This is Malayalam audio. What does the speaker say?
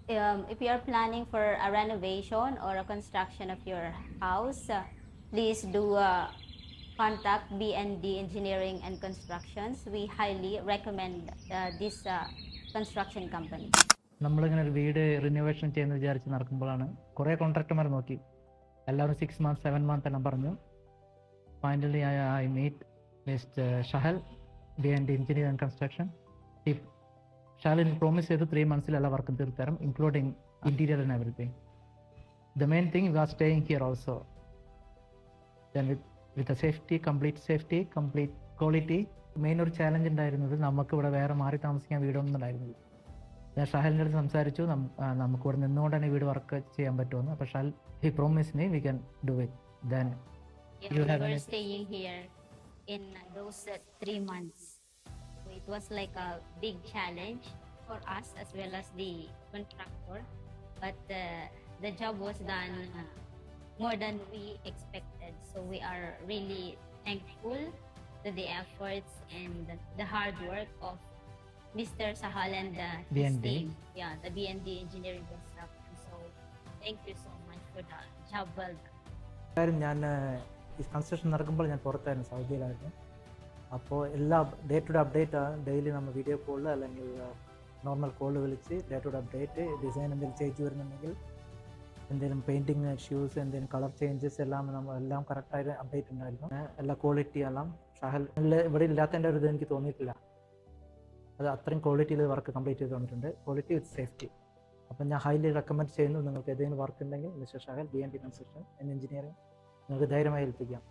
if you are planning for a renovation or a construction of your house, please do contact BND Engineering and Constructions. We highly recommend this construction company. നമ്മളിങ്ങനെ ഒരു വീട് റിനോവേഷൻ ചെയ്യുന്ന വിചാരിച്ച് നടക്കുമ്പോഴാണ് കുറേ കോൺട്രാക്ടർമാർ നോക്കി, എല്ലാവരും 6 months 7 months എല്ലാം പറഞ്ഞു. Finally I meet mister Shahal, BND engineer and construction. Shahal promise ചെയ്തു 3 months എല്ലാ വർക്കും തീർത്തരും, including interior and everything. The main thing we are staying here also. Then with safety, complete quality. Main ഒരു ചാലഞ്ച് ഉണ്ടായിരുന്നത് നമുക്ക് ഇവിടെ വേറെ മാറി താമസിക്കാൻ വീടൊന്നും ഉണ്ടായിരുന്നില്ല. ഞാൻ ഷഹലിൻ്റെ അടുത്ത് സംസാരിച്ചു, നമുക്ക് ഇവിടെ നിന്നുകൊണ്ട് തന്നെ വീട് വർക്ക് ചെയ്യാൻ പറ്റുമെന്ന്. അപ്പോൾ Shahal he promise me we can do it. Then we were staying here in those 3 months. So it was like a big challenge for us as well as the contractor. But the job was done more than we expected. So we are really thankful to the efforts and the hard work of Mr. Sahal and his BND. team. Yeah, the BND Engineering Construction. So thank you so much for the job well done. കാര്യം ഞാൻ ഈ കൺസ്ട്രക്ഷൻ നടക്കുമ്പോൾ ഞാൻ പുറത്തായിരുന്നു, സൗദിയിലായിരുന്നു. അപ്പോൾ എല്ലാ day to day update daily നമ്മൾ വീഡിയോ കോളിൽ അല്ലെങ്കിൽ നോർമൽ കോളിൽ വിളിച്ച് day to day update, design എന്തെങ്കിലും ചേഞ്ച് വരുന്നുണ്ടെങ്കിൽ, എന്തെങ്കിലും പെയിൻറ്റിങ് ഇഷ്യൂസ്, എന്തെങ്കിലും കളർ ചേഞ്ചസ് എല്ലാം എല്ലാം കറക്റ്റായിട്ട് അപ്ഡേറ്റ് ഉണ്ടായിരുന്നു. എല്ലാ ക്വാളിറ്റി എല്ലാം ഷഹൽ ഇവിടെ ഇല്ലാത്തതിൻ്റെ ഒരു ഇത് എനിക്ക് തോന്നിയിട്ടില്ല. അത് അത്രയും ക്വാളിറ്റിയിൽ വർക്ക് കംപ്ലീറ്റ് ചെയ്ത് തന്നിട്ടുണ്ട്, ക്വാളിറ്റി വിത്ത് സേഫ്റ്റി. അപ്പം ഞാൻ ഹൈലി റെക്കമെൻഡ് ചെയ്യുന്നു, നിങ്ങൾക്ക് ഏതെങ്കിലും വർക്ക് ഉണ്ടെങ്കിൽ mister Shahal, BND construction and engineering നിങ്ങൾക്ക് ധൈര്യമായി ഏൽപ്പിക്കാം.